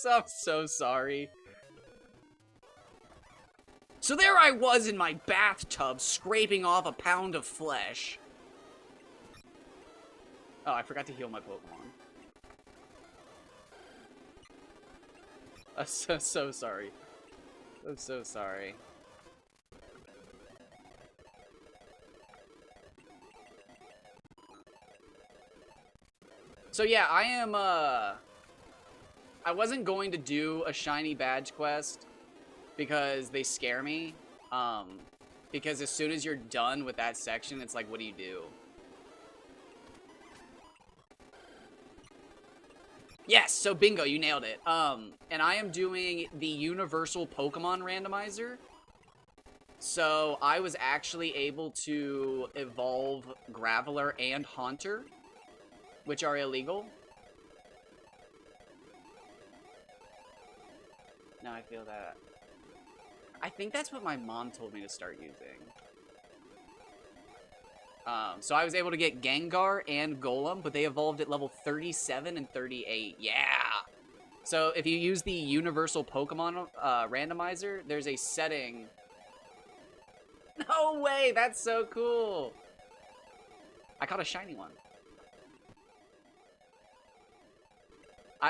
I'm so sorry. So there I was in my bathtub, scraping off a pound of flesh. Oh, I forgot to heal my Pokemon. I'm so sorry. I'm so sorry. So yeah, I wasn't going to do a shiny badge quest because they scare me. Because as soon as you're done with that section, it's like, what do you do? Yes, so bingo, you nailed it. And I am doing the Universal Pokemon Randomizer. So I was actually able to evolve Graveler and Haunter, which are illegal. No, I feel that. I think that's what my mom told me to start using. So I was able to get Gengar and Golem, but they evolved at level 37 and 38. Yeah! So if you use the Universal Pokemon Randomizer, there's a setting... No way! That's so cool! I caught a shiny one.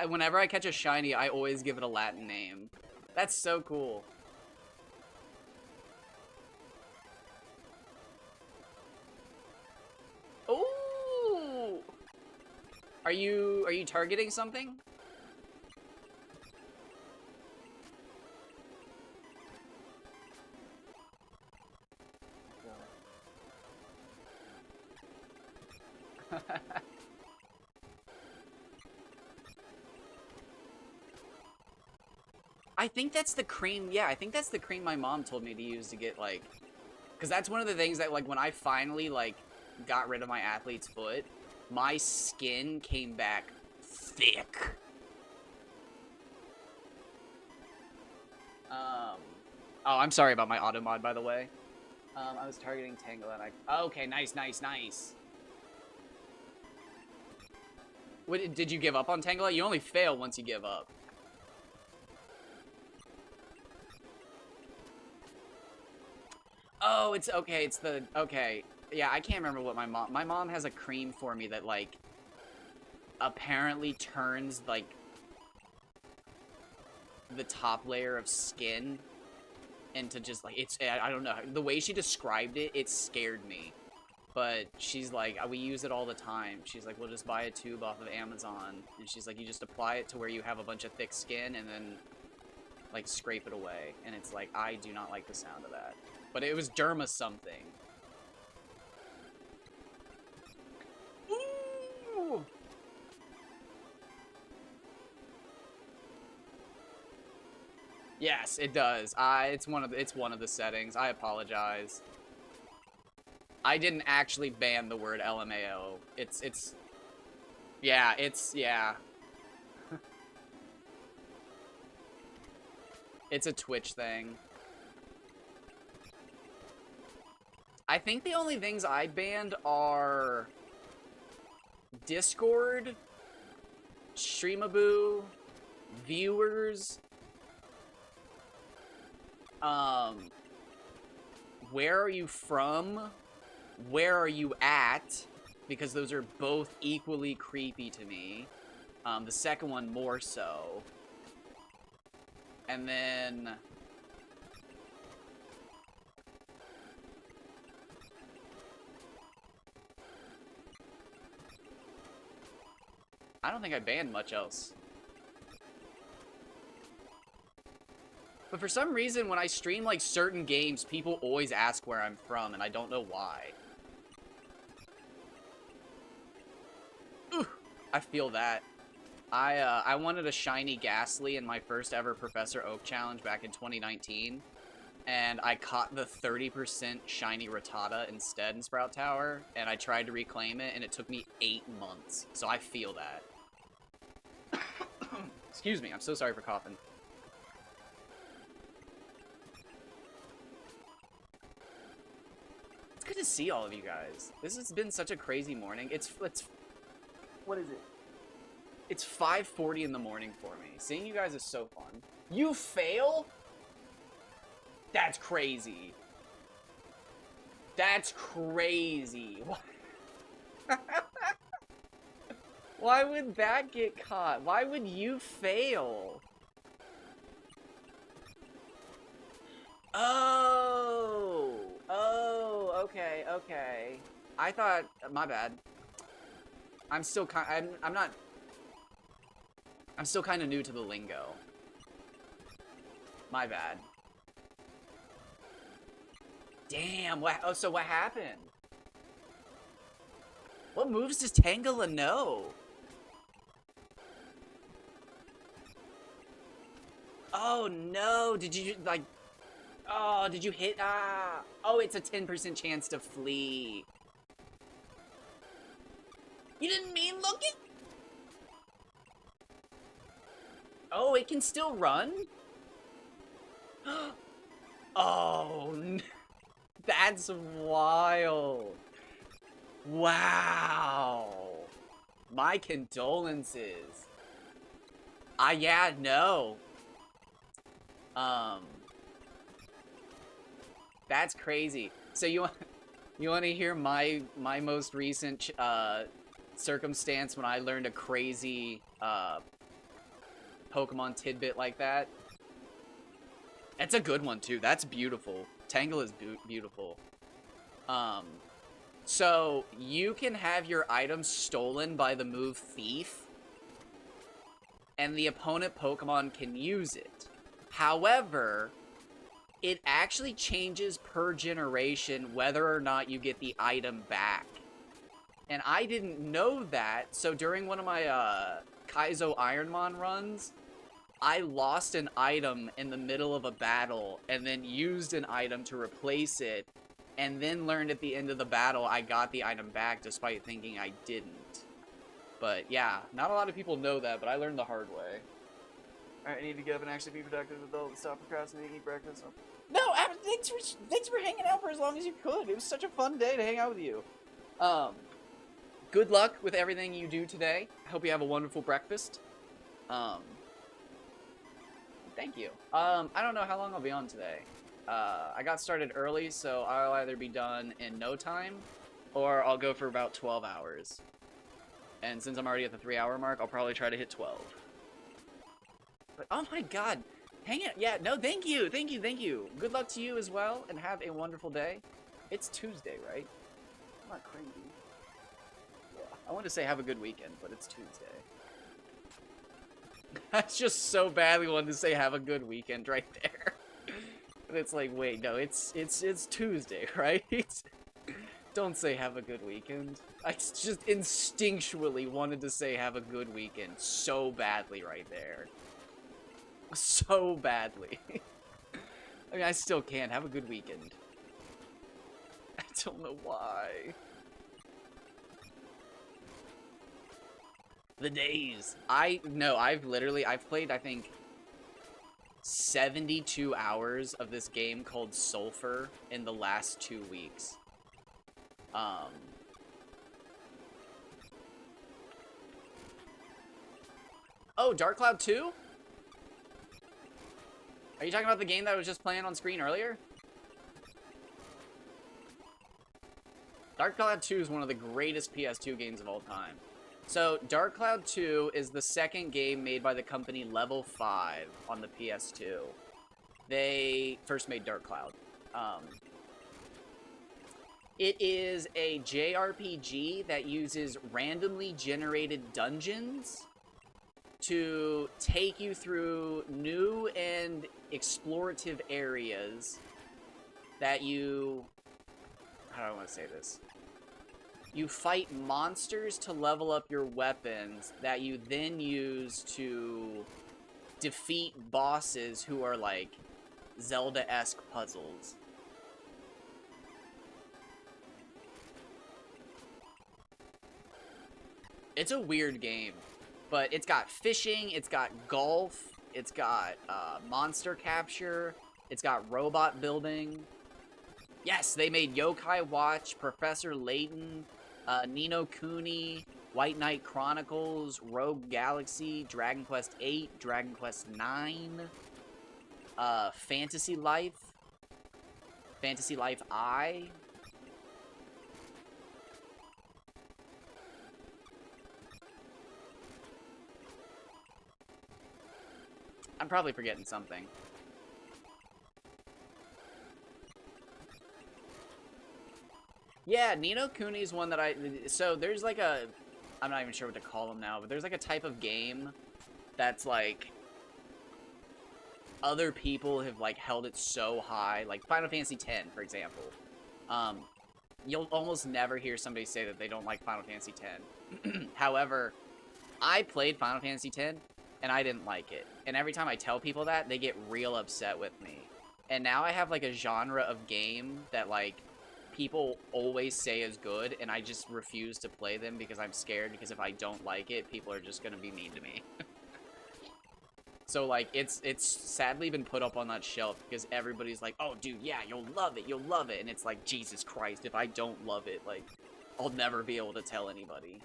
Whenever I catch a shiny, I always give it a Latin name. That's so cool. Ooh! Are you targeting something? I think that's the cream. Yeah, I think that's the cream my mom told me to use to get, like... Because that's one of the things that, like, when I finally, like, got rid of my athlete's foot, my skin came back thick. Oh, I'm sorry about my auto mod, by the way. I was targeting Tangela and I... Okay, nice, nice, nice. What, did you give up on Tangela? You only fail once you give up. Oh, it's okay. It's the... Okay. Yeah, I can't remember what my mom... My mom has a cream for me that, like, apparently turns, like, the top layer of skin into just, like, it's... I don't know. The way she described it, it scared me. But she's like, we use it all the time. She's like, we'll just buy a tube off of Amazon. And she's like, you just apply it to where you have a bunch of thick skin and then, like, scrape it away. And it's like, I do not like the sound of that. But it was Derma something. Ooh! Yes, it does. It's one of the settings. I apologize. I didn't actually ban the word LMAO. Yeah, yeah. It's a Twitch thing. I think the only things I banned are Discord, Streamaboo, viewers, where are you from, where are you at, because those are both equally creepy to me. The second one more so. And then... I don't think I banned much else. But for some reason, when I stream, like, certain games, people always ask where I'm from, and I don't know why. Ooh, I feel that. I wanted a shiny Ghastly in my first ever Professor Oak challenge back in 2019, and I caught the 30% shiny Rattata instead in Sprout Tower, and I tried to reclaim it, and it took me 8 months. So I feel that. Excuse me, I'm so sorry for coughing. It's good to see all of you guys. This has been such a crazy morning. It's what is it? It's 5:40 in the morning for me. Seeing you guys is so fun. You fail? That's crazy. That's crazy. Why would that get caught? Why would you fail? Oh. Oh, okay, okay. I thought, my bad. I'm still I'm not, I'm still kind of new to the lingo. My bad. Damn, what, oh, so what happened? What moves does Tangela know? Oh no, did you, like, oh, did you hit, oh, it's a 10% chance to flee. You didn't mean look it? Oh, it can still run? Oh, that's wild. Wow. My condolences. Yeah, no. That's crazy. So you want to hear my most recent circumstance when I learned a crazy Pokemon tidbit like that? It's a good one too. That's beautiful. Tangela is beautiful. So you can have your items stolen by the move Thief, and the opponent Pokemon can use it. However, it actually changes per generation whether or not you get the item back. And I didn't know that, so during one of my Kaizo Ironmon runs, I lost an item in the middle of a battle and then used an item to replace it, and then learned at the end of the battle I got the item back despite thinking I didn't. But yeah, not a lot of people know that, but I learned the hard way. Alright, I need to get up and actually be productive adult and stop procrastinating, eat breakfast. No, thanks for hanging out for as long as you could. It was such a fun day to hang out with you. Good luck with everything you do today. I hope you have a wonderful breakfast. Thank you. I don't know how long I'll be on today. I got started early, so I'll either be done in no time, or I'll go for about 12 hours. And since I'm already at the 3-hour mark, I'll probably try to hit 12. But, oh my god. Hang it. Yeah, no, thank you. Thank you, thank you. Good luck to you as well, and have a wonderful day. It's Tuesday, right? I'm not crazy. Yeah. I wanted to say have a good weekend, but it's Tuesday. I just so badly wanted to say have a good weekend right there. But it's like, wait, no, it's Tuesday, right? Don't say have a good weekend. I just instinctually wanted to say have a good weekend so badly right there. So badly. I mean, I still can. Have a good weekend. I don't know why. The days. I've played, I think, 72 hours of this game called Sulphur in the last 2 weeks. Oh, Dark Cloud 2? Are you talking about the game that I was just playing on screen earlier? Dark Cloud 2 is one of the greatest PS2 games of all time. So, Dark Cloud 2 is the second game made by the company Level 5 on the PS2. They first made Dark Cloud. It is a JRPG that uses randomly generated dungeons to take you through new and explorative areas that you... How do I want to say this? You fight monsters to level up your weapons that you then use to defeat bosses who are like Zelda-esque puzzles. It's a weird game, but it's got fishing, it's got golf, it's got monster capture, it's got robot building. Yes, they made Yokai Watch, Professor Layton, Ni no Kuni, White Knight Chronicles, Rogue Galaxy, Dragon Quest VIII, Dragon Quest IX, Fantasy Life, Fantasy Life I. I'm probably forgetting something. Yeah, Ni no Kuni is one that so there's like a, I'm not even sure what to call them now, but there's like a type of game that's like, other people have like held it so high, like Final Fantasy X, for example. You'll almost never hear somebody say that they don't like Final Fantasy X. However, I played Final Fantasy X, and I didn't like it. And every time I tell people that, they get real upset with me. And now I have, like, a genre of game that, like, people always say is good, and I just refuse to play them because I'm scared, because if I don't like it, people are just gonna be mean to me. So, like, it's sadly been put up on that shelf because everybody's like, oh, dude, yeah, you'll love it. And it's like, Jesus Christ, if I don't love it, like, I'll never be able to tell anybody.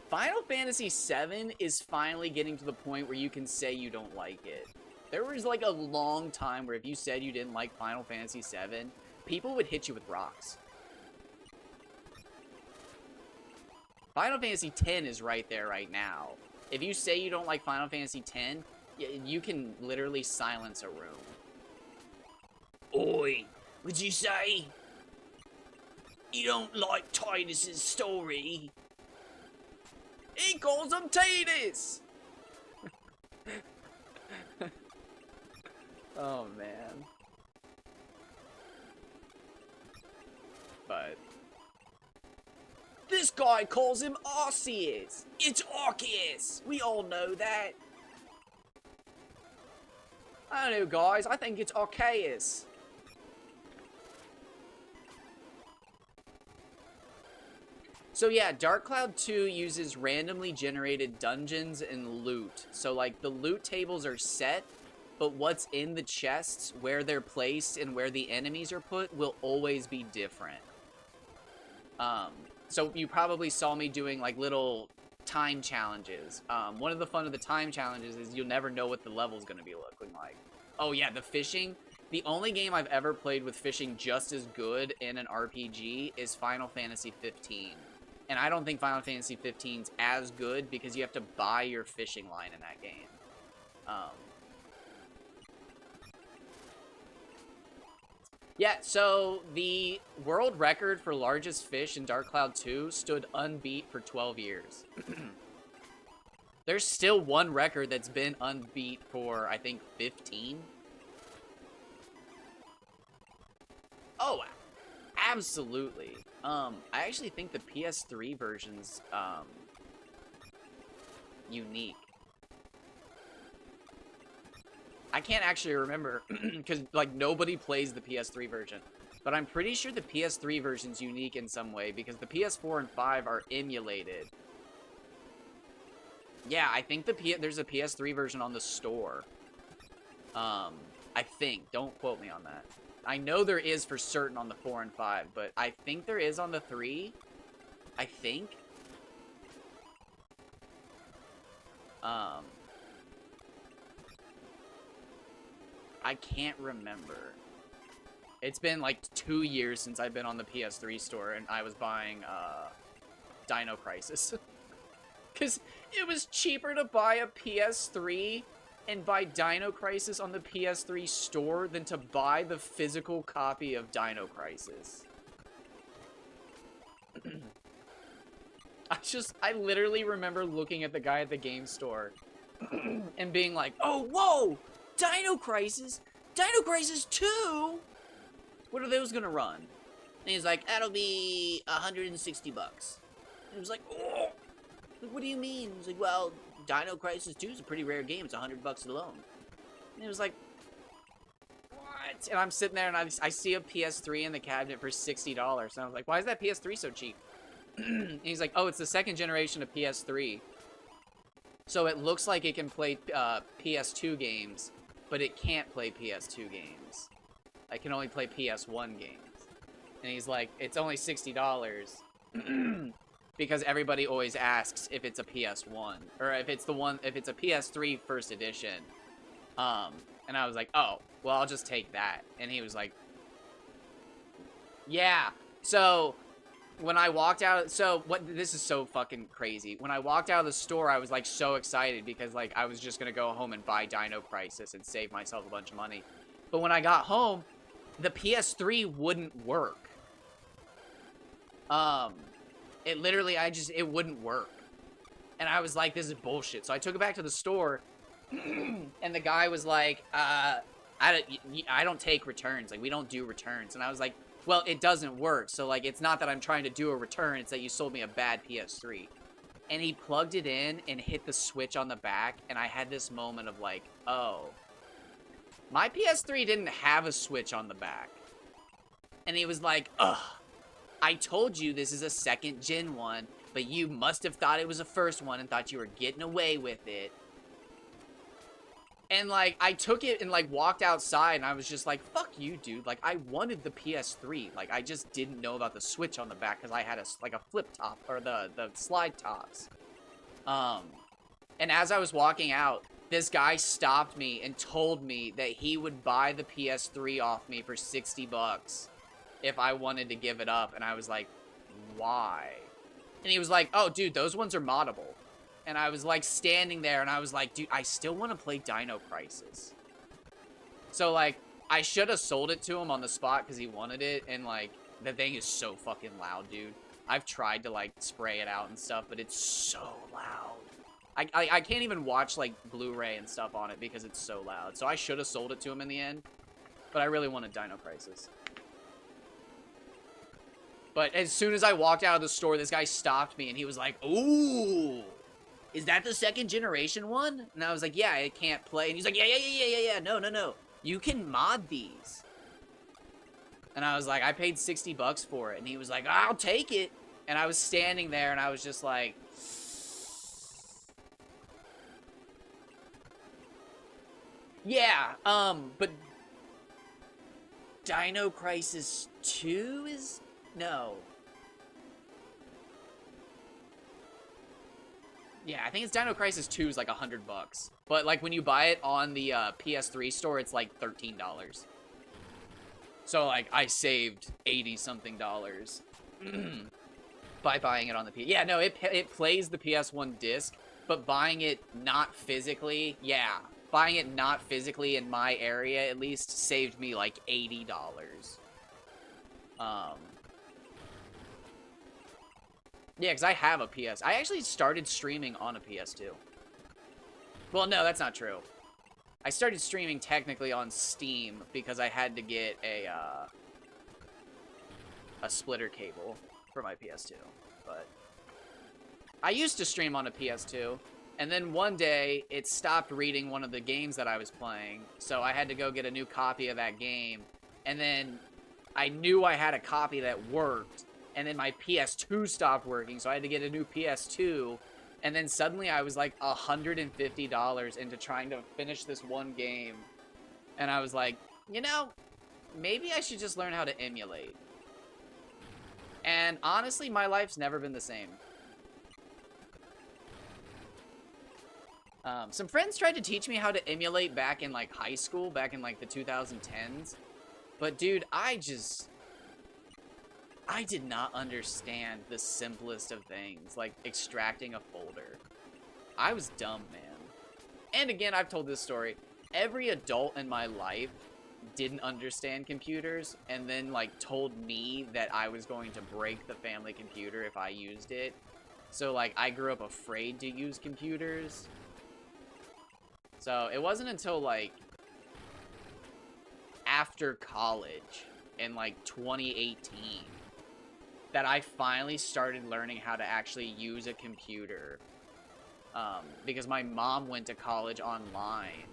Final Fantasy VII is finally getting to the point where you can say you don't like it. There was, like, a long time where if you said you didn't like Final Fantasy VII, people would hit you with rocks. Final Fantasy X is right there right now. If you say you don't like Final Fantasy X, you can literally silence a room. Oi, would you say you don't like Tidus's story? He calls him Tidus! Oh, man. But this guy calls him Arceus. It's Arceus. We all know that. I don't know, guys. I think it's Arceus. So yeah, Dark Cloud 2 uses randomly generated dungeons and loot. So like the loot tables are set, but what's in the chests, where they're placed, and where the enemies are put will always be different. So you probably saw me doing like little time challenges. One of the fun of the time challenges is you'll never know what the level's gonna be looking like. Oh yeah, the fishing. The only game I've ever played with fishing just as good in an RPG is Final Fantasy 15. And I don't think Final Fantasy 15's as good because you have to buy your fishing line in that game. Yeah, so the world record for largest fish in Dark Cloud 2 stood unbeat for 12 years. There's still one record that's been unbeat for, I think, 15. Oh, absolutely. I actually think the PS3 version's, unique. I can't actually remember, because, like, nobody plays the PS3 version. But I'm pretty sure the PS3 version's unique in some way, because the PS4 and 5 are emulated. Yeah, I think there's a PS3 version on the store. I think. Don't quote me on that. I know there is for certain on the 4 and 5, but I think there is on the 3. I think. I can't remember. It's been like 2 years since I've been on the PS3 store and I was buying Dino Crisis. Because it was cheaper to buy a PS3 and buy Dino Crisis on the PS3 store than to buy the physical copy of Dino Crisis. I literally remember looking at the guy at the game store and being like, oh, whoa, Dino Crisis? Dino Crisis 2? What are those gonna run? And he's like, that'll be 160 bucks. And he was like, oh, what do you mean? He's like, well, Dino Crisis 2 is a pretty rare game. It's 100 bucks alone. And he was like, what? And I'm sitting there and I see a PS3 in the cabinet for $60. And I was like, why is that PS3 so cheap? And he's like, oh, it's the second generation of PS3. So it looks like it can play PS2 games, but it can't play PS2 games. I can only play PS1 games. And he's like, it's only $60. Because everybody always asks if it's a PS1 or if it's a PS3 first edition. And I was like, oh, well, I'll just take that. And he was like, yeah. So when I walked out, this is so fucking crazy. When I walked out of the store, I was like so excited because like I was just gonna go home and buy Dino Crisis and save myself a bunch of money. But when I got home, the PS3 wouldn't work. It literally, it wouldn't work. And I was like, this is bullshit. So I took it back to the store, and the guy was like, I don't take returns. Like, we don't do returns. And I was like, well, it doesn't work. So, like, it's not that I'm trying to do a return. It's that you sold me a bad PS3. And he plugged it in and hit the switch on the back, and I had this moment of like, oh, my PS3 didn't have a switch on the back. And he was like, ugh. I told you this is a second gen one, but you must have thought it was a first one and thought you were getting away with it. And, like, I took it and, like, walked outside, and I was just like, fuck you, dude. Like, I wanted the PS3. Like, I just didn't know about the Switch on the back because I had, a flip top, or the slide tops. And as I was walking out, this guy stopped me and told me that he would buy the PS3 off me for $60 if I wanted to give it up. And I was like, why? And he was like, oh, dude, those ones are moddable. And I was like standing there and I was like, dude, I still want to play Dino Crisis. So like, I should have sold it to him on the spot because he wanted it. And like, the thing is so fucking loud, dude. I've tried to like spray it out and stuff, but it's so loud. I can't even watch like Blu-ray and stuff on it because it's so loud. So I should have sold it to him in the end. But I really wanted Dino Crisis. But as soon as I walked out of the store, this guy stopped me and he was like, ooh, is that the second generation one? And I was like, yeah, it can't play. And he's like, yeah, no. You can mod these. And I was like, I paid $60 for it. And he was like, I'll take it. And I was standing there and I was just like, yeah, but Dino Crisis 2 is... No. Yeah, I think it's Dino Crisis 2 is like $100. But like when you buy it on the PS3 store, it's like $13. So like I saved $80-something by buying it on the PS. Yeah, no, it plays the PS1 disc, but buying it not physically, yeah, buying it not physically in my area at least saved me like $80. Yeah, because I have a PS. I actually started streaming on a PS2. Well, no, that's not true. I started streaming technically on Steam because I had to get a splitter cable for my PS2. But I used to stream on a PS2, and then one day it stopped reading one of the games that I was playing, so I had to go get a new copy of that game. And then I knew I had a copy that worked. And then my PS2 stopped working, so I had to get a new PS2. And then suddenly I was like $150 into trying to finish this one game. And I was like, you know, maybe I should just learn how to emulate. And honestly, my life's never been the same. Some friends tried to teach me how to emulate back in like high school, back in like the 2010s. But dude, I did not understand the simplest of things, like extracting a folder. I was dumb, man. And again, I've told this story. Every adult in my life didn't understand computers and then, like, told me that I was going to break the family computer if I used it. So, like, I grew up afraid to use computers. So, it wasn't until, like, after college in, like, 2018 that I finally started learning how to actually use a computer, because my mom went to college online,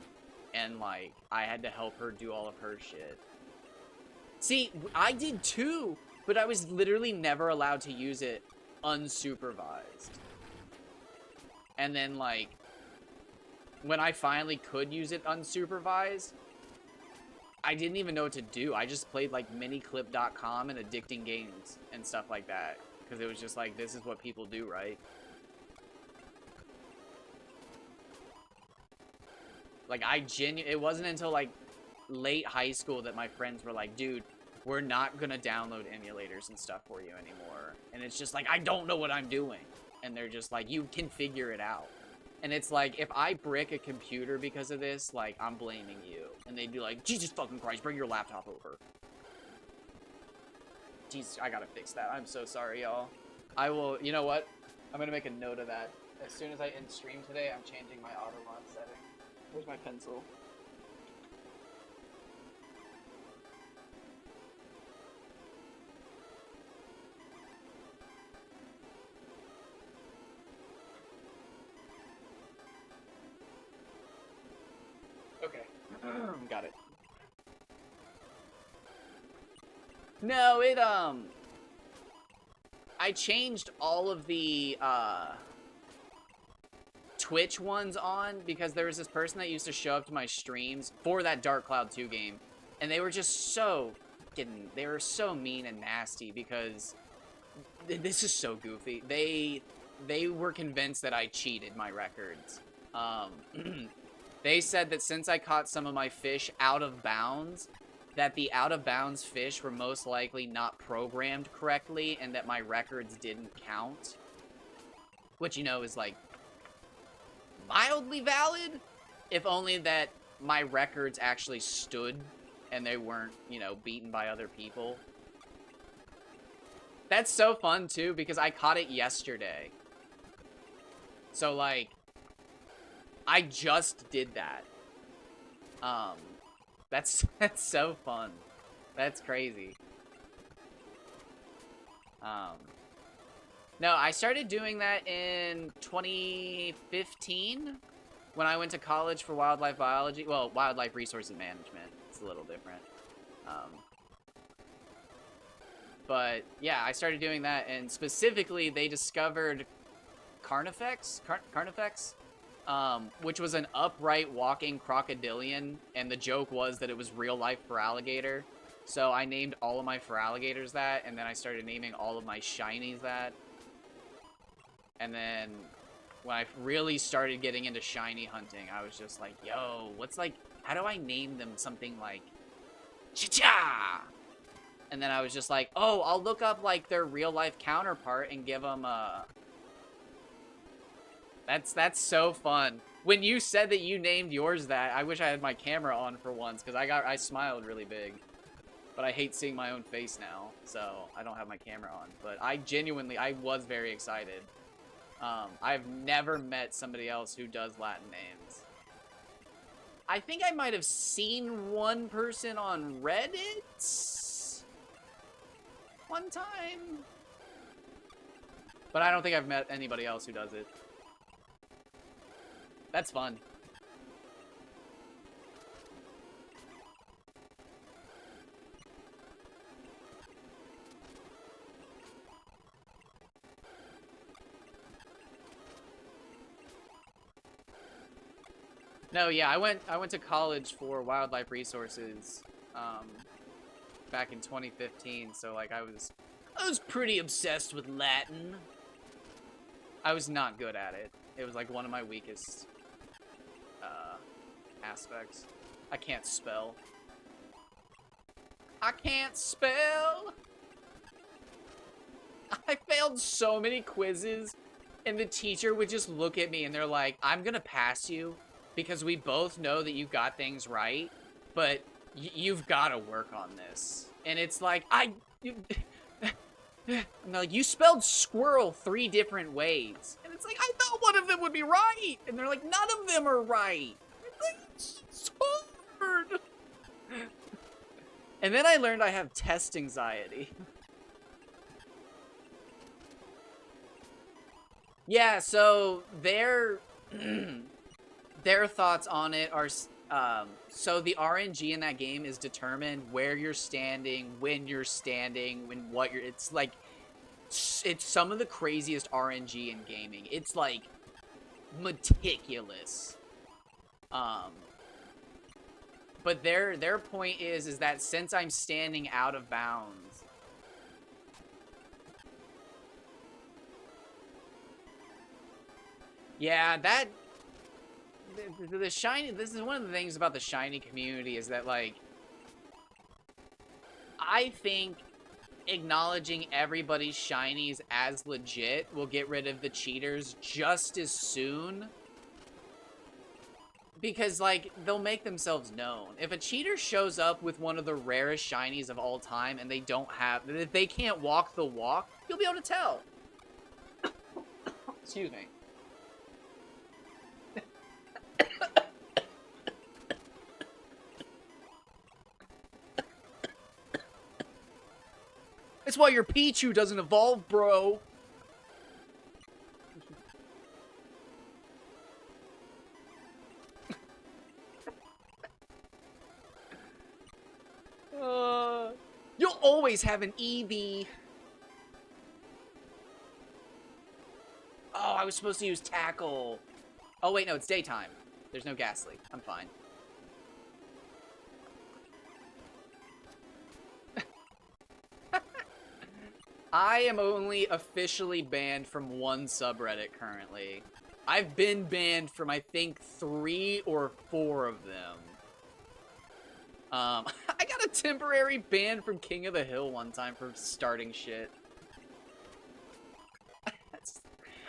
and, like, I had to help her do all of her shit. See, I did too, but I was literally never allowed to use it unsupervised. And then, like, when I finally could use it unsupervised, I didn't even know what to do. I just played like miniclip.com and addicting games and stuff like that. Because it was just like, this is what people do, right? Like, it wasn't until like late high school that my friends were like, dude, we're not gonna download emulators and stuff for you anymore. And it's just like, I don't know what I'm doing. And they're just like, you can figure it out. And it's like, if I brick a computer because of this, like, I'm blaming you. And they'd be like, Jesus fucking Christ, bring your laptop over. Jesus, I gotta fix that. I'm so sorry, y'all. I will, you know what? I'm gonna make a note of that. As soon as I end stream today, I'm changing my auto mod setting. Where's my pencil? Okay. Got it. No, I changed all of the, Twitch ones on because there was this person that used to show up to my streams for that Dark Cloud 2 game, and they were just so they were so mean and nasty because this is so goofy. They were convinced that I cheated my records. They said that since I caught some of my fish out of bounds, that the out of bounds fish were most likely not programmed correctly and that my records didn't count. Which, you know, is like mildly valid, if only that my records actually stood and they weren't, you know, beaten by other people. That's so fun too because I caught it yesterday. So like, I just did that. That's so fun. That's crazy. No, I started doing that in 2015 when I went to college for wildlife biology. Well, wildlife resources management. It's a little different. But yeah, I started doing that, and specifically they discovered Carnifex, which was an upright walking crocodilian, and the joke was that it was real life Feraligatr. So I named all of my Feraligatrs that, and then I started naming all of my shinies that. And then when I really started getting into shiny hunting, I was just like, yo, what's like, how do I name them something like Cha-cha? And then I was just like, oh, I'll look up like their real life counterpart and give them a... That's so fun. When you said that you named yours that, I wish I had my camera on for once, because I smiled really big. But I hate seeing my own face now, so I don't have my camera on. But I was very excited. I've never met somebody else who does Latin names. I think I might have seen one person on Reddit one time. But I don't think I've met anybody else who does it. That's fun. No, yeah, I went to college for wildlife resources back in 2015, so like I was pretty obsessed with Latin. I was not good at it. It was like one of my weakest aspects. I can't spell. I can't spell! I failed so many quizzes, and the teacher would just look at me and they're like, I'm gonna pass you because we both know that you got things right, but you've gotta work on this. And it's like, I'm like, you spelled squirrel 3 different ways. And it's like, I thought one of them would be right! And they're like, none of them are right! It's so hard! And then I learned I have test anxiety. Yeah, so their thoughts on it are, so the RNG in that game is determined where you're standing, when you're standing, when what you're, it's like, it's some of the craziest RNG in gaming. It's like meticulous. But their point is that since I'm standing out of bounds. Yeah, that the shiny. This is one of the things about the shiny community is that like I think acknowledging everybody's shinies as legit will get rid of the cheaters just as soon. Because, like, they'll make themselves known. If a cheater shows up with one of the rarest shinies of all time and they don't have... If they can't walk the walk, you'll be able to tell. Excuse me. It's why your Pichu doesn't evolve, bro. You'll always have an Eevee. Oh, I was supposed to use Tackle. Oh, wait, no, it's daytime. There's no Ghastly. I'm fine. I am only officially banned from one subreddit currently. I've been banned from, I think, 3 or 4 of them. I got a temporary ban from King of the Hill one time for starting shit.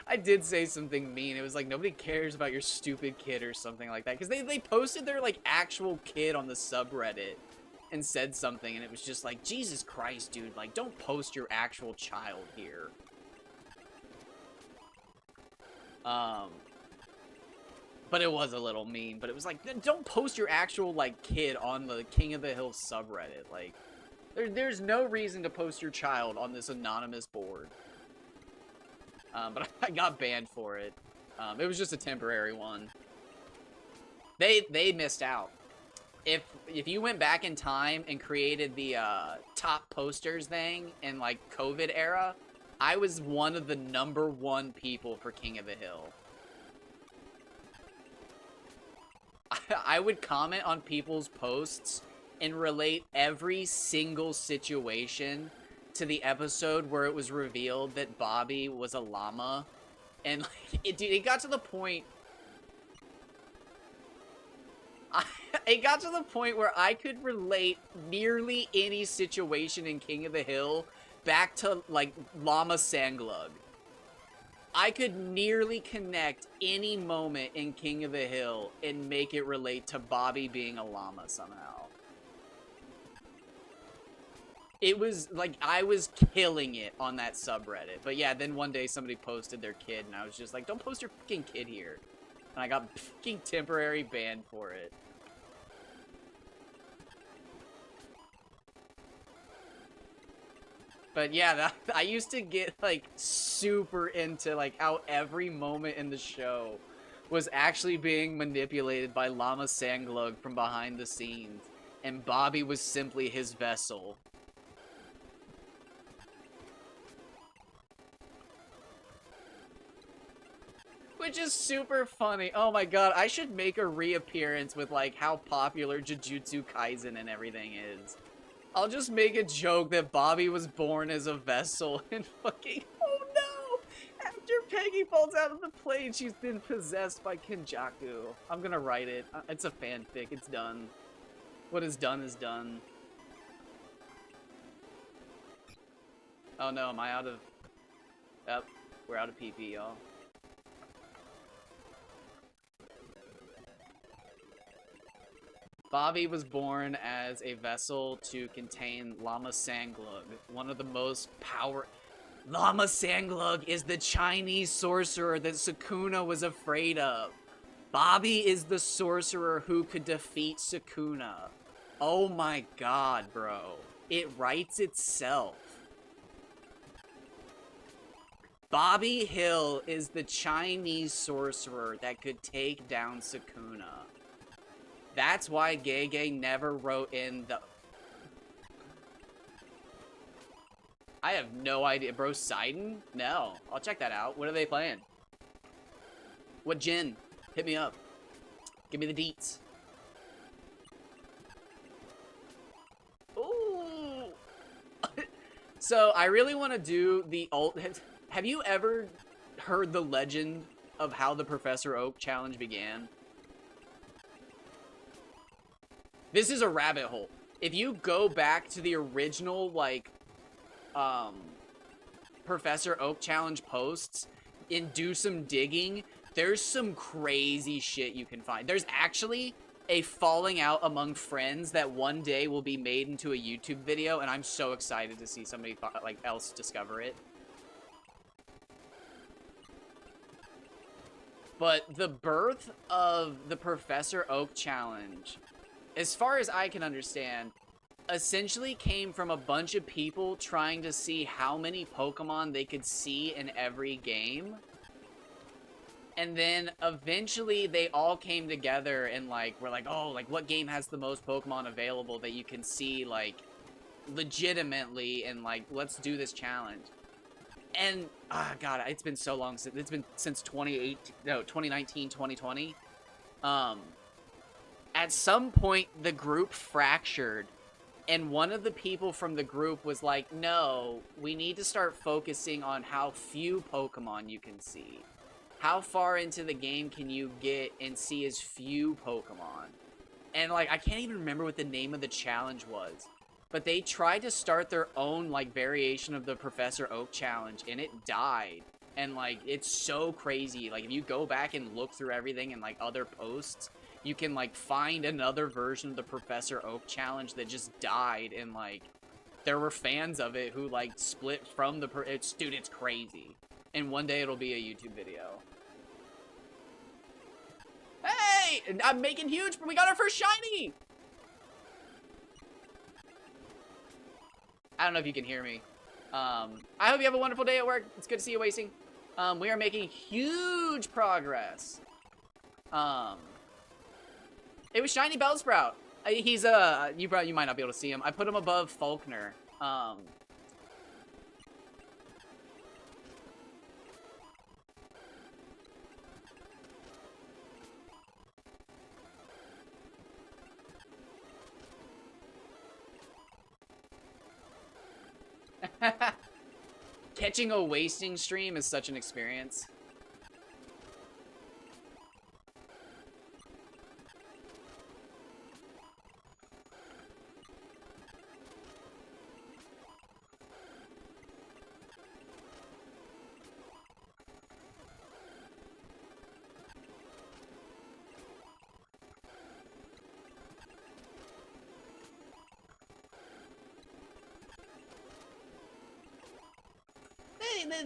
I did say something mean. It was like, nobody cares about your stupid kid or something like that. Because they posted their, like, actual kid on the subreddit and said something. And it was just like, Jesus Christ, dude. Like, don't post your actual child here. But it was a little mean. But it was like, don't post your actual, like, kid on the King of the Hill subreddit. Like, there's no reason to post your child on this anonymous board. But I got banned for it. It was just a temporary one. They missed out. If you went back in time and created the top posters thing in like COVID era, I was one of the #1 people for King of the Hill. I would comment on people's posts and relate every single situation to the episode where it was revealed that Bobby was a llama. And like, it got to the point... It got to the point where I could relate nearly any situation in King of the Hill back to, like, Llama Sanglug. I could nearly connect any moment in King of the Hill and make it relate to Bobby being a llama somehow. It was, like, I was killing it on that subreddit. But yeah, then one day somebody posted their kid, and I was just like, don't post your fucking kid here. And I got fucking temporary banned for it. But yeah, I used to get, like, super into, like, how every moment in the show was actually being manipulated by Llama Sanglug from behind the scenes. And Bobby was simply his vessel. Which is super funny. Oh my god, I should make a reappearance with, like, how popular Jujutsu Kaisen and everything is. I'll just make a joke that Bobby was born as a vessel and fucking... Oh no! After Peggy falls out of the plane, she's been possessed by Kenjaku. I'm gonna write it. It's a fanfic. It's done. What is done is done. Oh no, am I out of... Yep, we're out of PP, y'all. Bobby was born as a vessel to contain Llama Sanglug, one of the most Llama Sanglug is the Chinese sorcerer that Sukuna was afraid of. Bobby is the sorcerer who could defeat Sukuna. Oh my god, bro. It writes itself. Bobby Hill is the Chinese sorcerer that could take down Sukuna. That's why Gege never wrote in the... I have no idea. Bro, Sidon? No. I'll check that out. What are they playing? What gen? Hit me up. Give me the deets. So I really want to do the ult. Have you ever heard the legend of how the Professor Oak challenge began? This is a rabbit hole. If you go back to the original, like, Professor Oak challenge posts and do some digging, there's some crazy shit you can find. There's actually a falling out among friends that one day will be made into a YouTube video, and I'm so excited to see somebody like else discover it. But the birth of the Professor Oak challenge, as far as I can understand, essentially came from a bunch of people trying to see how many Pokemon they could see in every game. And then eventually they all came together and like were like, oh, like what game has the most Pokemon available that you can see like legitimately, and like let's do this challenge. And god, it's been so long since, it's been since 2019, 2020. At some point the group fractured, and one of the people from the group was like, no, we need to start focusing on how few Pokemon you can see. How far into the game can you get and see as few Pokemon? And like, I can't even remember what the name of the challenge was, but they tried to start their own like variation of the Professor Oak challenge, and it died. And like, it's so crazy. Like, if you go back and look through everything and like other posts, you can like find another version of the Professor Oak challenge that just died, and like there were fans of it who like split from the dude, it's crazy. And one day it'll be a YouTube video. Hey, I'm making huge, but we got our first shiny. I don't know if you can hear me. I hope you have a wonderful day at work. It's good to see you, Wasting. We are making huge progress. It was shiny Bellsprout. He's you might not be able to see him. I put him above Faulkner. Catching a Wasting stream is such an experience.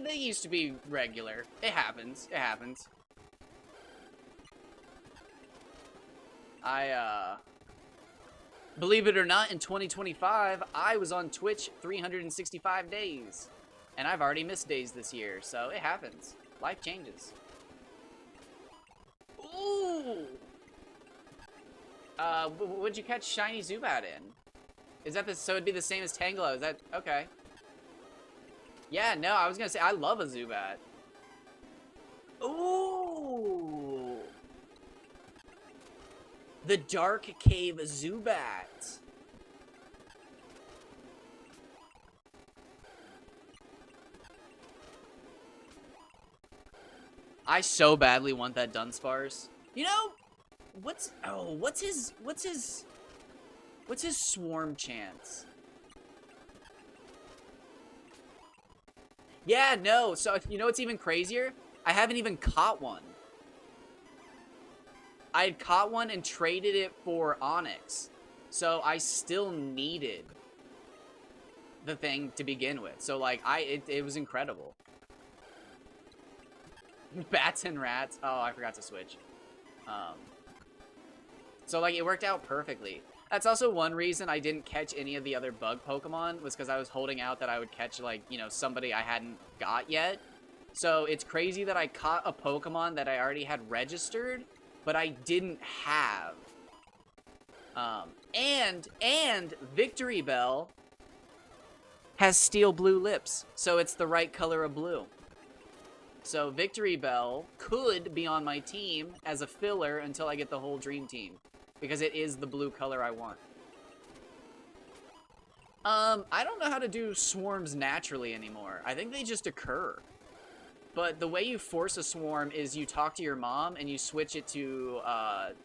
They used to be regular. It happens. It happens. Believe it or not, in 2025, I was on Twitch 365 days. And I've already missed days this year, so it happens. Life changes. Ooh! What'd you catch shiny Zubat in? Is that so it'd be the same as Tangela, is that, okay. Yeah, no, I was gonna say, I love a Zubat. Ooh! The Dark Cave Zubat. I so badly want that Dunsparce. You know, what's his swarm chance? Yeah, no, so you know what's even crazier? I haven't even caught one. I had caught one and traded it for Onyx. So I still needed the thing to begin with. So like, it was incredible. Bats and rats. Oh, I forgot to switch. So like, it worked out perfectly. That's also one reason I didn't catch any of the other bug Pokemon, was because I was holding out that I would catch, like, you know, somebody I hadn't got yet. So it's crazy that I caught a Pokemon that I already had registered, but I didn't have. And Victory Bell has steel blue lips, so it's the right color of blue. So Victory Bell could be on my team as a filler until I get the whole Dream Team, because it is the blue color I want. I don't know how to do swarms naturally anymore. I think they just occur. But the way you force a swarm is you talk to your mom and you switch it to,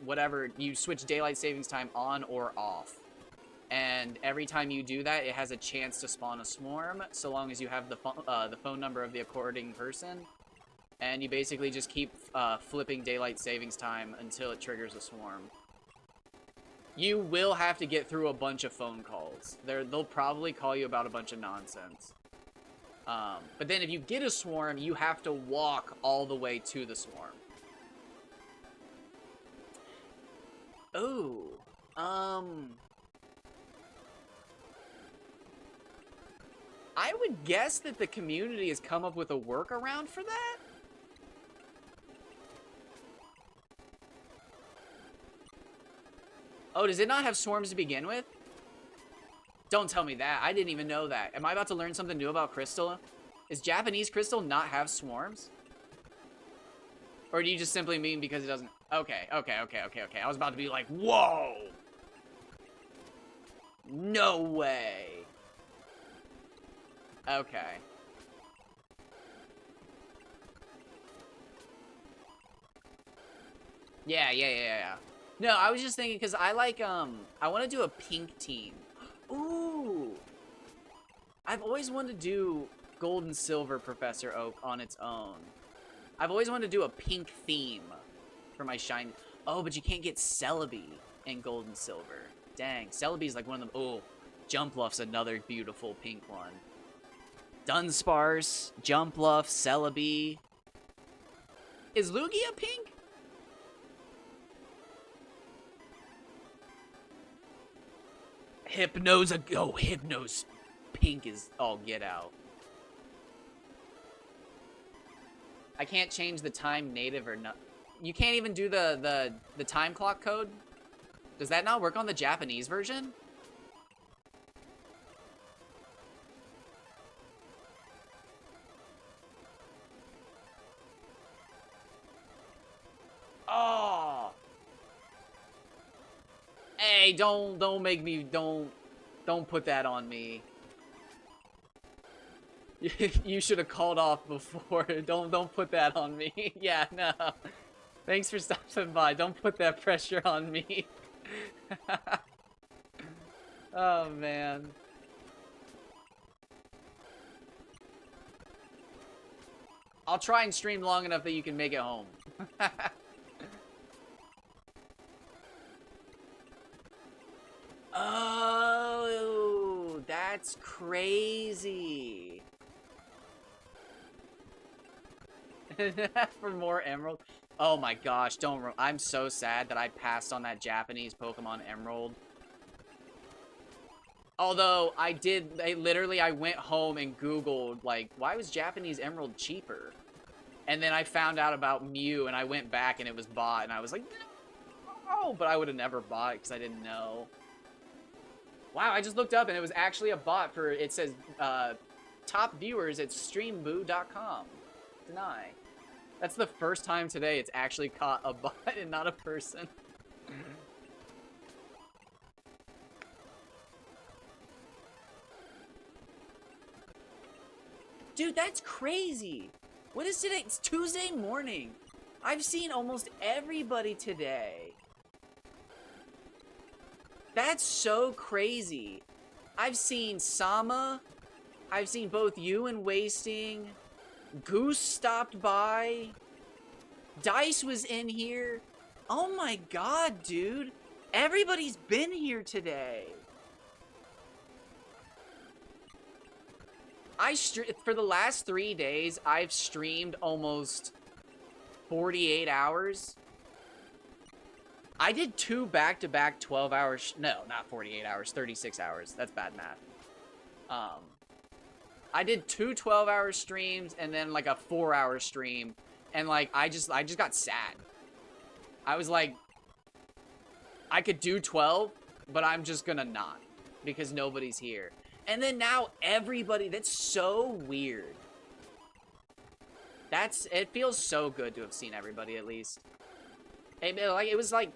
whatever, you switch daylight savings time on or off. And every time you do that, it has a chance to spawn a swarm, so long as you have the phone number of the according person. And you basically just keep flipping daylight savings time until it triggers a swarm. You will have to get through a bunch of phone calls. They'll probably call you about a bunch of nonsense. But then if you get a swarm, you have to walk all the way to the swarm. Oh, I would guess that the community has come up with a workaround for that. Oh, does it not have swarms to begin with? Don't tell me that. I didn't even know that. Am I about to learn something new about Crystal? Is Japanese Crystal not have swarms? Or do you just simply mean because it doesn't... Okay. I was about to be like, whoa! No way! Okay. Yeah. No, I was just thinking, because I like, I want to do a pink team. Ooh! I've always wanted to do Gold and Silver Professor Oak on its own. I've always wanted to do a pink theme for my shiny... Oh, but you can't get Celebi in Gold and Silver. Dang, Celebi's like one of them... Oh, Jumpluff's another beautiful pink one. Dunsparce, Jumpluff, Celebi. Is Lugia pink? Hypno's Hypno's pink is all get out. I can't change the time native or not. You can't even do the time clock code? Does that not work on the Japanese version? Oh. Hey, don't make me don't put that on me. You should have called off before. Don't put that on me. Yeah, no. Thanks for stopping by. Don't put that pressure on me. Oh man. I'll try and stream long enough that you can make it home. Oh, that's crazy. For more Emerald. Oh my gosh, I'm so sad that I passed on that Japanese Pokemon Emerald. Although I went home and Googled, like, why was Japanese Emerald cheaper? And then I found out about Mew and I went back and it was bought and I was like, no, but I would have never bought it because I didn't know. Wow, I just looked up and it was actually a bot for, it says, top viewers at streamboo.com. Deny. That's the first time today it's actually caught a bot and not a person. Dude, that's crazy. What is today? It's Tuesday morning. I've seen almost everybody today. That's so crazy. I've seen Sama. I've seen both you and Wasting. Goose stopped by. Dice was in here. Oh my god, dude. Everybody's been here today. For the last 3 days, I've streamed almost 48 hours. I did 2 back-to-back 12 hours. No, not 48 hours, 36 hours. That's bad math. I did 2 12-hour streams and then like a 4-hour stream. And like, I just got sad. I was like, I could do 12, but I'm just gonna not because nobody's here. And then now everybody, that's so weird. It feels so good to have seen everybody at least. It was like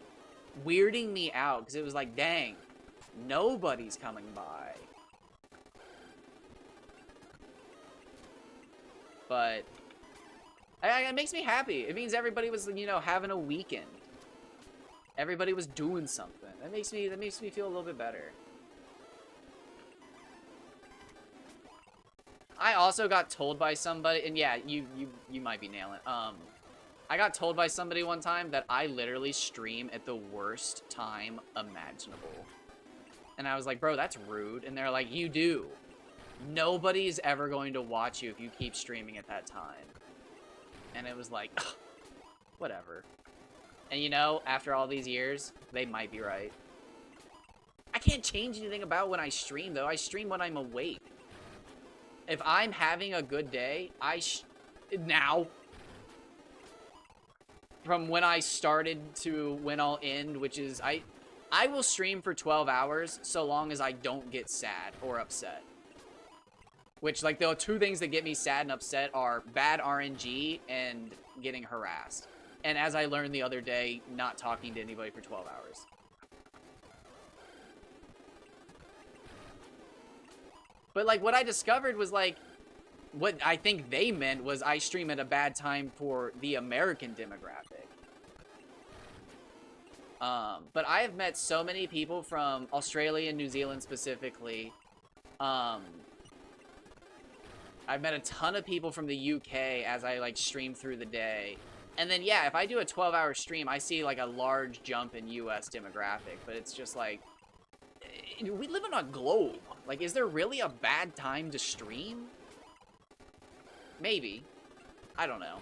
weirding me out because it was like, dang, nobody's coming by. but it makes me happy. It means everybody was, you know, having a weekend. Everybody was doing something. That makes me feel a little bit better. I also got told by somebody, and yeah, you might be nailing. I got told by somebody one time that I literally stream at the worst time imaginable. And I was like, bro, that's rude. And they're like, you do. Nobody's ever going to watch you if you keep streaming at that time. And it was like, ugh, whatever. And you know, after all these years, they might be right. I can't change anything about when I stream, though. I stream when I'm awake. If I'm having a good day, now, from when I started to when I'll end, which is, I will stream for 12 hours so long as I don't get sad or upset. Which, like, the two things that get me sad and upset are bad RNG and getting harassed. And as I learned the other day, not talking to anybody for 12 hours. But, like, what I discovered was, like, what I think they meant was I stream at a bad time for the American demographic. But I have met so many people from Australia and New Zealand specifically. I've met a ton of people from the UK as I, like, stream through the day. And then, yeah, if I do a 12-hour stream, I see, like, a large jump in US demographic. But it's just, like, we live on a globe. Like, is there really a bad time to stream? Maybe. I don't know.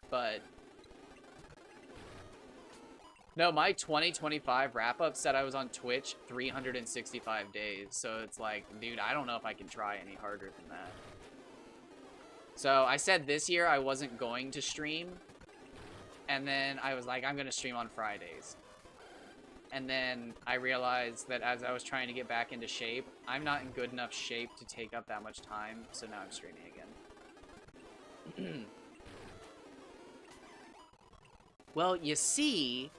But no, my 2025 wrap-up said I was on Twitch 365 days. So it's like, dude, I don't know if I can try any harder than that. So I said this year I wasn't going to stream. And then I was like, I'm going to stream on Fridays. And then I realized that as I was trying to get back into shape, I'm not in good enough shape to take up that much time. So now I'm streaming again. Well, you see,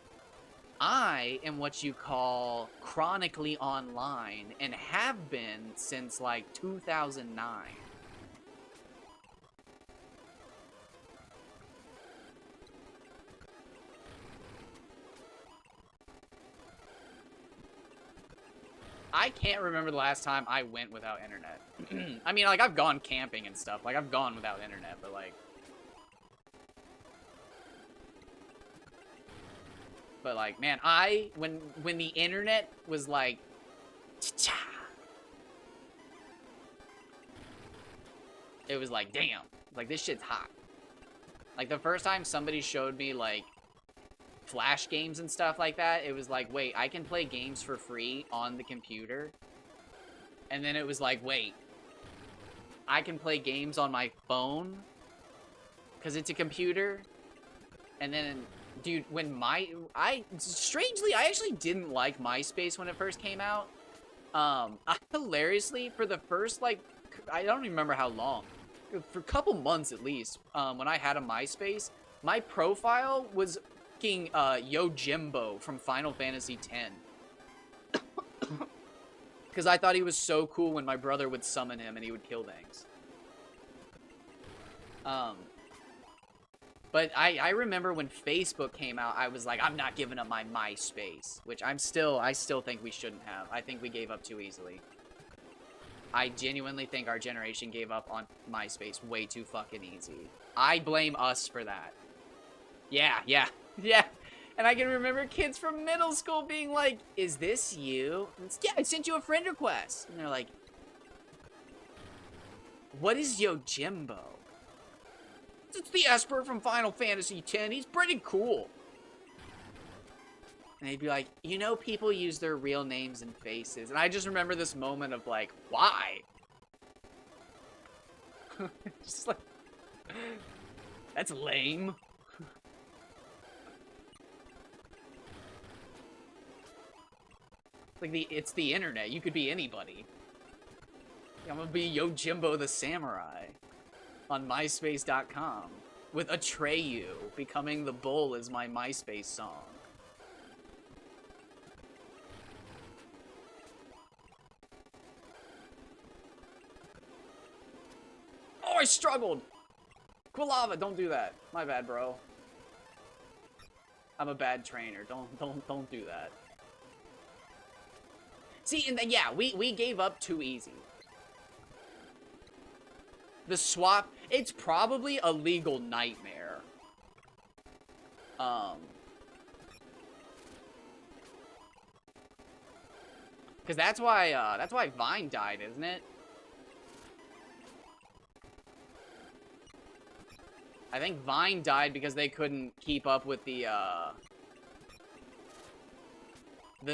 I am what you call chronically online and have been since like 2009. I can't remember the last time I went without internet. I mean, like, I've gone camping and stuff. Like, I've gone without internet, but, like... But, like, man, when the internet was, like... It was like, damn. Like, this shit's hot. Like, the first time somebody showed me, like, Flash games and stuff like that, it was like, wait, I can play games for free on the computer? And then it was like, wait, I can play games on my phone? Because it's a computer? And then, dude, when strangely, I actually didn't like MySpace when it first came out. Hilariously, for the first, like, I don't even remember how long, for a couple months at least, when I had a MySpace, my profile was Yojimbo from Final Fantasy X. Because I thought he was so cool when my brother would summon him and he would kill things. But I remember when Facebook came out, I was like, I'm not giving up my MySpace. Which I still think we shouldn't have. I think we gave up too easily. I genuinely think our generation gave up on MySpace way too fucking easy. I blame us for that. Yeah. Yeah, and I can remember kids from middle school being like, is this you? Yeah, I sent you a friend request. And they're like, what is Yojimbo? It's the Esper from Final Fantasy X. He's pretty cool. And they'd be like, you know, people use their real names and faces. And I just remember this moment of like, why? Just like, that's lame. Like, it's the internet. You could be anybody. I'm gonna be Yojimbo the Samurai on MySpace.com with Atreyu becoming the bull as my MySpace song. Oh, struggled. Quilava, don't do that. My bad, bro. I'm a bad trainer. Don't do that. See, and then, yeah, we gave up too easy. The swap, it's probably a legal nightmare. Because that's why Vine died, isn't it? I think Vine died because they couldn't keep up with the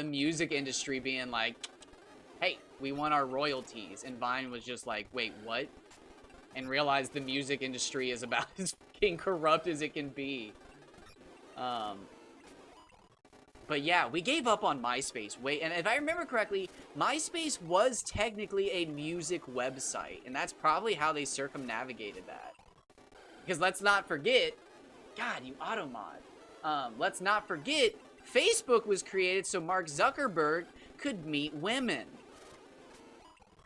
music industry being like, hey, we want our royalties. And Vine was just like, wait, what? And realized the music industry is about as fucking corrupt as it can be. But yeah, we gave up on MySpace. And if I remember correctly, MySpace was technically a music website. And that's probably how they circumnavigated that. Because let's not forget, God, you automod. Let's not forget, Facebook was created so Mark Zuckerberg could meet women.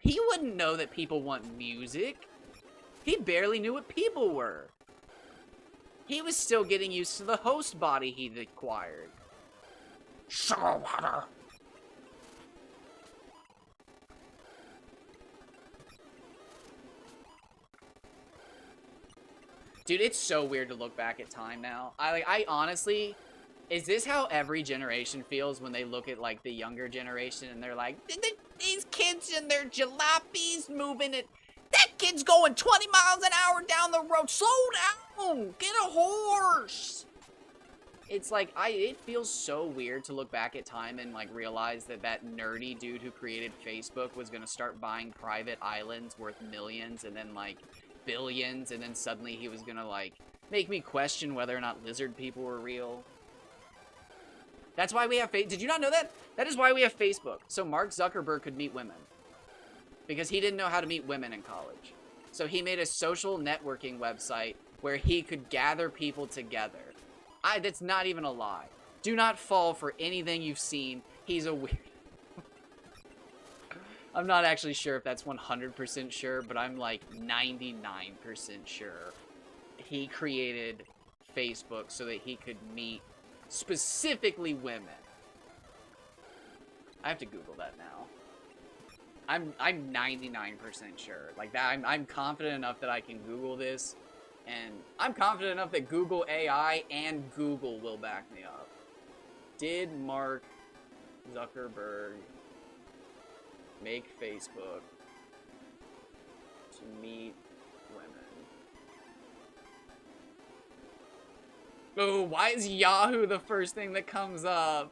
He wouldn't know that people want music. He barely knew what people were. He was still getting used to the host body he'd acquired. Sugar water. Dude, it's so weird to look back at time now. I honestly, is this how every generation feels when they look at, like, the younger generation and they're like, these kids and their jalopies moving it. That kid's going 20 miles an hour down the road. Slow down. Get a horse. It's like, it feels so weird to look back at time and, like, realize that that nerdy dude who created Facebook was going to start buying private islands worth millions and then, like, billions, and then suddenly he was going to, like, make me question whether or not lizard people were real. That's why we have Did you not know that? That is why we have Facebook. So Mark Zuckerberg could meet women. Because he didn't know how to meet women in college. So he made a social networking website where he could gather people together. That's not even a lie. Do not fall for anything you've seen. He's a weird... I'm not actually sure if that's 100% sure, but I'm like 99% sure. He created Facebook so that he could meet specifically women. I have to Google that now. I'm 99% sure. Like that, I'm confident enough that I can Google this, and I'm confident enough that Google AI and Google will back me up. Did Mark Zuckerberg make Facebook to meet women? Oh, why is Yahoo the first thing that comes up?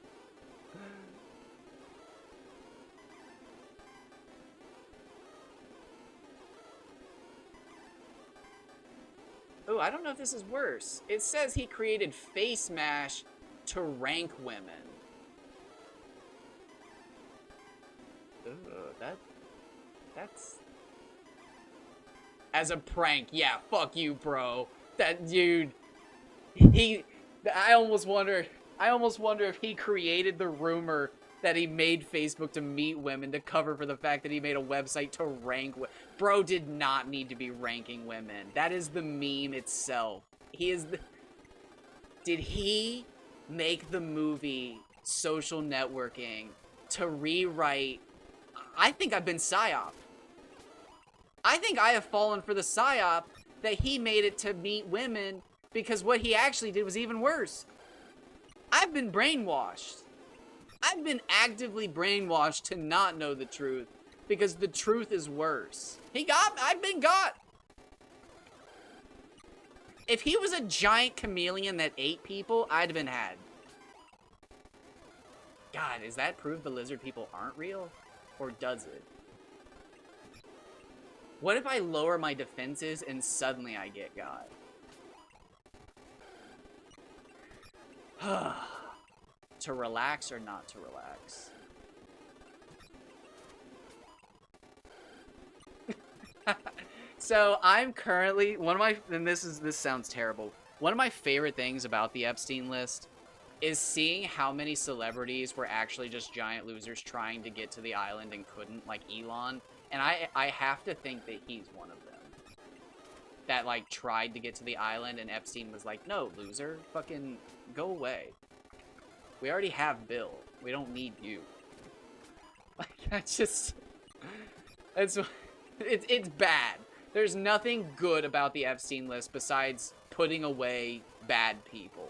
Oh, I don't know if this is worse. It says he created Face Mash to rank women. Ooh, that's... As a prank. Yeah, fuck you, bro. That dude... I almost wonder if he created the rumor that he made Facebook to meet women to cover for the fact that he made a website to rank women. Bro did not need to be ranking women. That is the meme itself. He is the... Did he make the movie Social Networking to rewrite... I think I've been psyop. I think I have fallen for the psyop that he made it to meet women because what he actually did was even worse. I've been brainwashed. I've been actively brainwashed to not know the truth because the truth is worse. I've been got. If he was a giant chameleon that ate people, I'd have been had. God, is that proof the lizard people aren't real? Or does it? What if I lower my defenses and suddenly I get God? To relax or not to relax? So I'm currently this sounds terrible. One of my favorite things about the Epstein list is seeing how many celebrities were actually just giant losers trying to get to the island and couldn't, like Elon. And I have to think that he's one of them. that, like, tried to get to the island, and Epstein was like, no, loser, fucking go away. We already have Bill. We don't need you. Like, that's just... It's bad. There's nothing good about the Epstein list besides putting away bad people.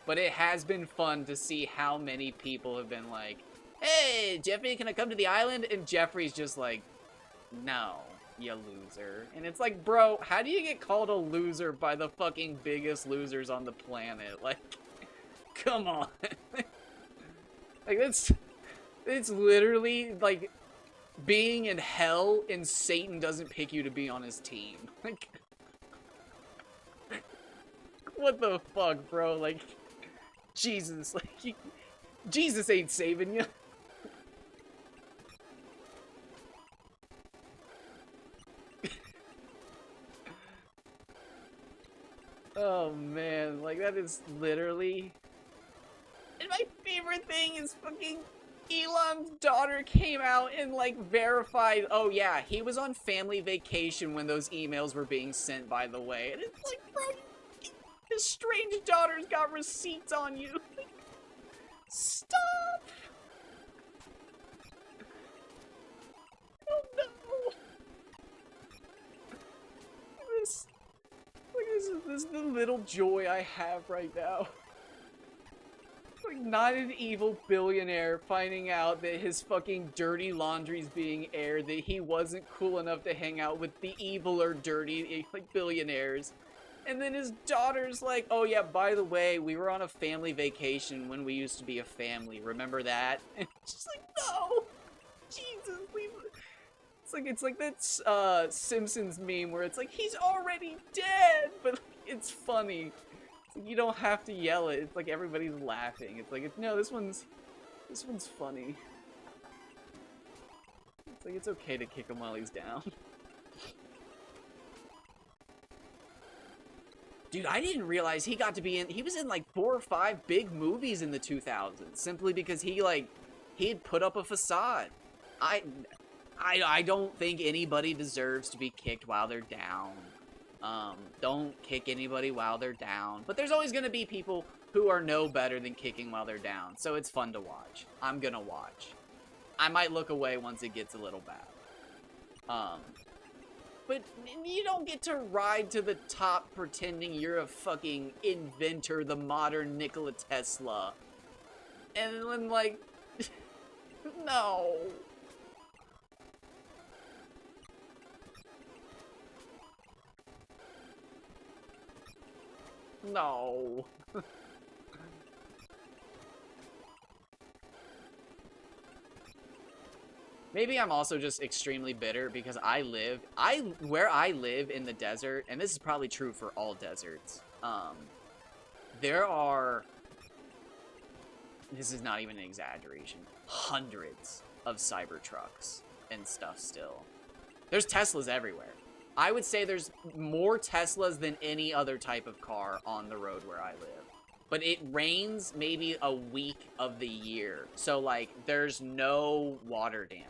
But it has been fun to see how many people have been like, hey, Jeffrey, can I come to the island? And Jeffrey's just like, no, you loser. And it's like, bro, how do you get called a loser by the fucking biggest losers on the planet? Like, come on. Like, it's literally, like, being in hell and Satan doesn't pick you to be on his team. Like, what the fuck, bro? Like, Jesus, like, Jesus ain't saving you. Oh, man, like, that is literally... And my favorite thing is fucking Elon's daughter came out and, like, verified, oh, yeah, he was on family vacation when those emails were being sent, by the way. And it's like, bro, his strange daughter's got receipts on you. Like, stop! Oh, no! This is the little joy I have right now. Like, not an evil billionaire finding out that his fucking dirty laundry's being aired, that he wasn't cool enough to hang out with the evil or dirty, like, billionaires. And then his daughter's like, oh yeah, by the way, we were on a family vacation when we used to be a family. Remember that? And she's like, no! Jesus, please. It's like that Simpsons meme where it's like, he's already dead! But like, it's funny. You don't have to yell it. It's like everybody's laughing. It's like, no, this one's funny. It's like, it's okay to kick him while he's down. Dude, I didn't realize he got to be he was in like 4 or 5 big movies in the 2000s, simply because he had put up a facade. I don't think anybody deserves to be kicked while they're down. Don't kick anybody while they're down. But there's always going to be people who are no better than kicking while they're down. So it's fun to watch. I'm going to watch. I might look away once it gets a little bad. But you don't get to ride to the top pretending you're a fucking inventor, the modern Nikola Tesla. And then, like, no. No. Maybe I'm also just extremely bitter because where I live in the desert, and this is probably true for all deserts, there are, this is not even an exaggeration, hundreds of Cybertrucks and stuff still. There's Teslas everywhere. I would say there's more Teslas than any other type of car on the road where I live. But it rains maybe a week of the year. So, like, there's no water damage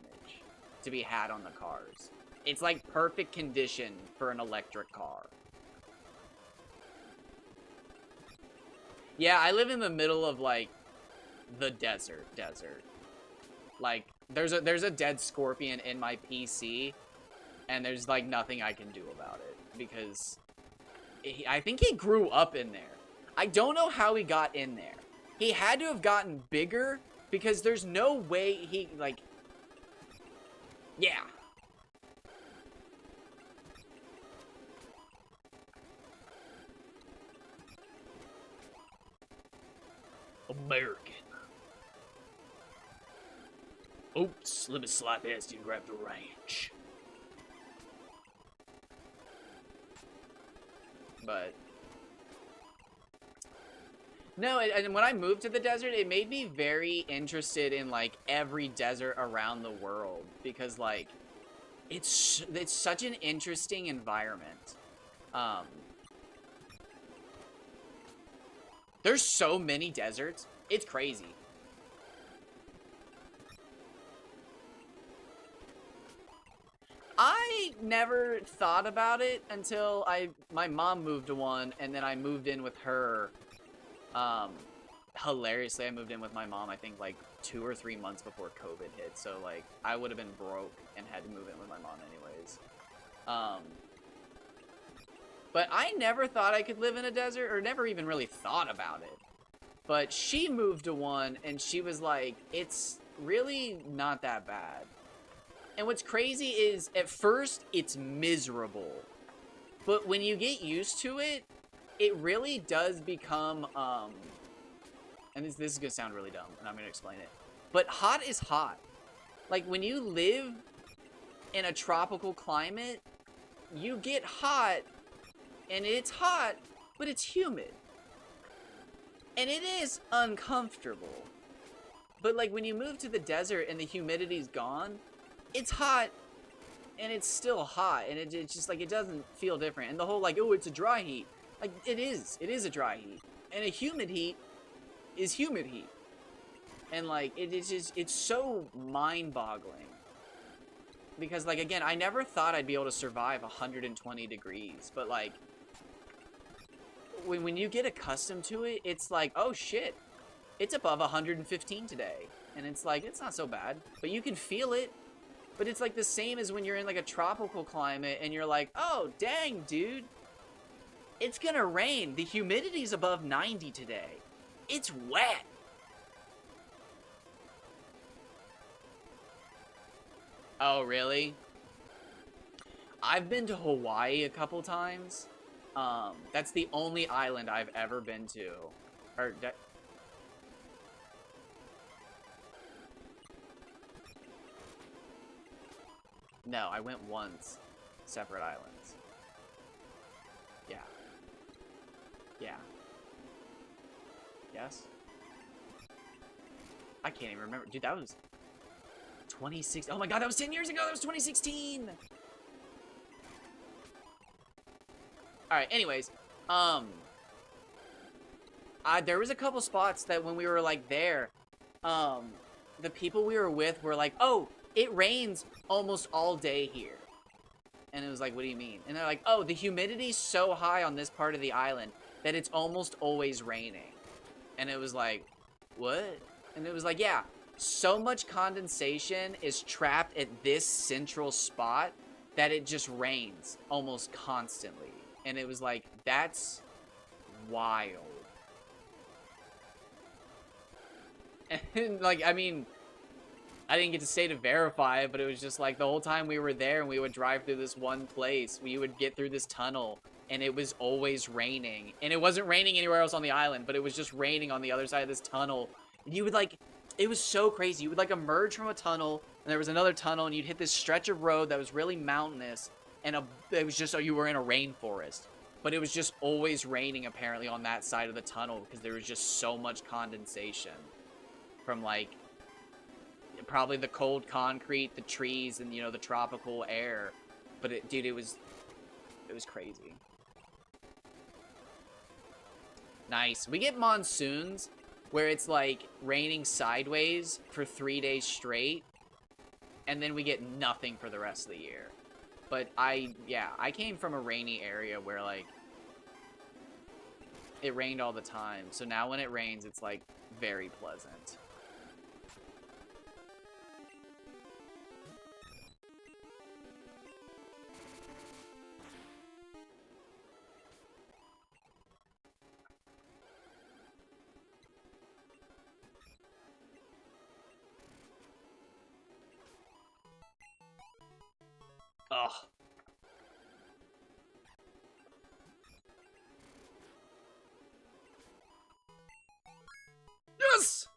to be had on the cars. It's, like, perfect condition for an electric car. Yeah, I live in the middle of, like, the desert. Like, there's a dead scorpion in my PC, and there's, like, nothing I can do about it. Because I think he grew up in there. I don't know how he got in there. He had to have gotten bigger, because there's no way he, like... Yeah. American. Oops, let me slide past you and grab the ranch. But... No, and when I moved to the desert, it made me very interested in, like, every desert around the world. Because, like, it's such an interesting environment. There's so many deserts. It's crazy. I never thought about it until my mom moved to one, and then I moved in with her. Um, Hilariously, I moved in with my mom, I think, like, 2 or 3 months before COVID hit. So, like, I would have been broke and had to move in with my mom anyways. But I never thought I could live in a desert, or never even really thought about it. But she moved to one, and she was like, it's really not that bad. And what's crazy is, at first, it's miserable. But when you get used to it, it really does become, and this is going to sound really dumb, and I'm going to explain it. But hot is hot. Like, when you live in a tropical climate, you get hot, and it's hot, but it's humid. And it is uncomfortable. But, like, when you move to the desert and the humidity's gone, it's hot, and it's still hot, and it's just, like, it doesn't feel different. And the whole, like, oh, it's a dry heat. Like, it is a dry heat. And a humid heat is humid heat. And, like, it's just, it's so mind-boggling. Because, like, again, I never thought I'd be able to survive 120 degrees, but, like, when you get accustomed to it, it's like, oh shit, it's above 115 today. And it's like, it's not so bad, but you can feel it. But it's like the same as when you're in like a tropical climate and you're like, oh, dang, dude, it's gonna rain. The humidity's above 90 today. It's wet. Oh, really? I've been to Hawaii a couple times. That's the only island I've ever been to. Or, no, I went once. Separate islands. Yeah. Yeah. Yes? I can't even remember. Dude, that was 2016. Oh my god, that was 10 years ago! That was 2016! Alright, anyways. There was a couple spots that when we were, like, there, the people we were with were like, oh, it rains almost all day here. And it was like, what do you mean? And they're like, oh, the humidity's so high on this part of the island that it's almost always raining. And it was like, what? And it was like, yeah, so much condensation is trapped at this central spot that it just rains almost constantly. And it was like, that's wild. And, like, I mean, I didn't get to stay to verify it, but it was just like the whole time we were there and we would drive through this one place, we would get through this tunnel, and it was always raining. And it wasn't raining anywhere else on the island, but it was just raining on the other side of this tunnel. And you would, like, it was so crazy. You would, like, emerge from a tunnel, and there was another tunnel, and you'd hit this stretch of road that was really mountainous, and it was just, you were in a rainforest. But it was just always raining, apparently, on that side of the tunnel, because there was just so much condensation from, like, probably the cold concrete, the trees, and, you know, the tropical air. But, dude, it was crazy. Nice. We get monsoons where it's, like, raining sideways for 3 days straight, and then we get nothing for the rest of the year. But yeah, I came from a rainy area where, like, it rained all the time. So now when it rains, it's, like, very pleasant. Ugh. Yes!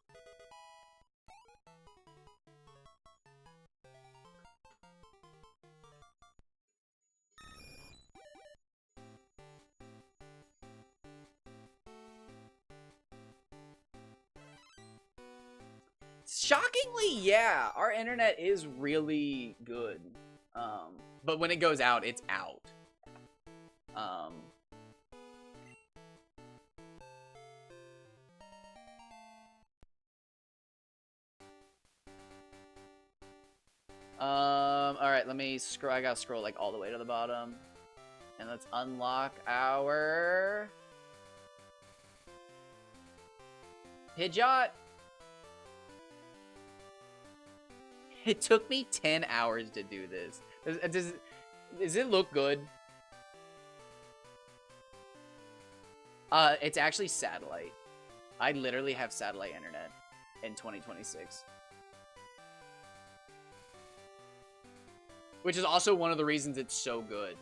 Shockingly, yeah, our internet is really good. But when it goes out, it's out. Alright, let me scroll. I gotta scroll like all the way to the bottom. And let's unlock our Pidgeot. It took me 10 hours to do this. Does it look good? It's actually satellite. I literally have satellite internet in 2026. Which is also one of the reasons it's so good.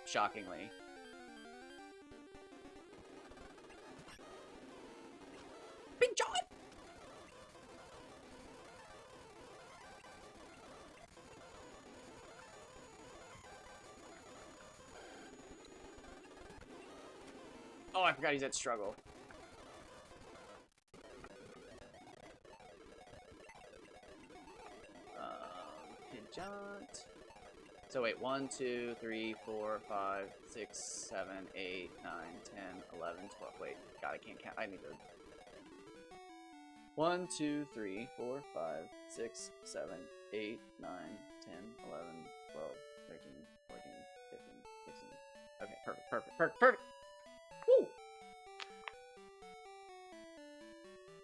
Shockingly. Big John! Oh, I forgot he's at struggle. Pidgeot. So wait, 1, 2, 3, 4, 5, 6, 7, 8, 9, 10, 11, 12. Wait, God, I can't count. I need to. 1, 2, 3, 4, 5, 6, 7, 8, 9, 10, 11, 12, 13, 14, 15, 16. Okay, perfect. Woo!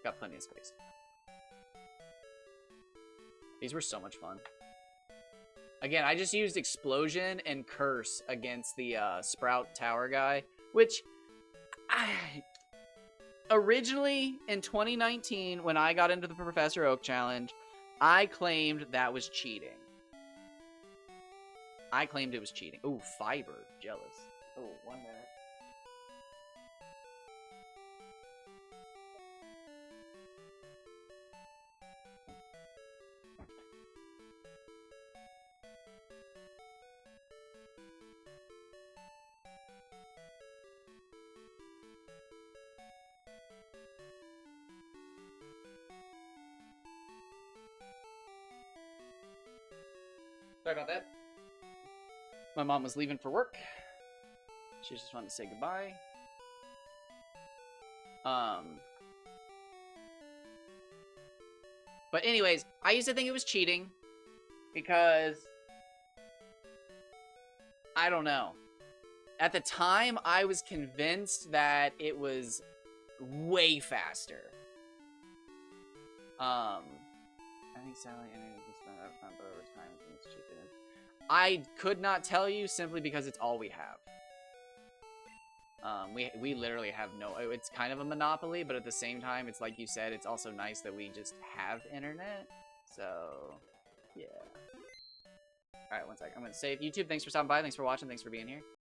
Got plenty of space. These were so much fun. Again, I just used Explosion and Curse against the Sprout Tower guy, which originally in 2019, when I got into the Professor Oak Challenge, I claimed that was cheating. I claimed it was cheating. Ooh, Fiber. Jealous. Oh, 1 minute. Sorry about that. My mom was leaving for work. She just wanted to say goodbye. But anyways, I used to think it was cheating because I don't know. At the time, I was convinced that it was way faster. I think satellite internet is not upfront, but over time it's cheaper. I could not tell you simply because it's all we have. We literally have no. It's kind of a monopoly, but at the same time, it's like you said. It's also nice that we just have internet. So, yeah. All right, 1 sec. I'm gonna save YouTube. Thanks for stopping by. Thanks for watching. Thanks for being here.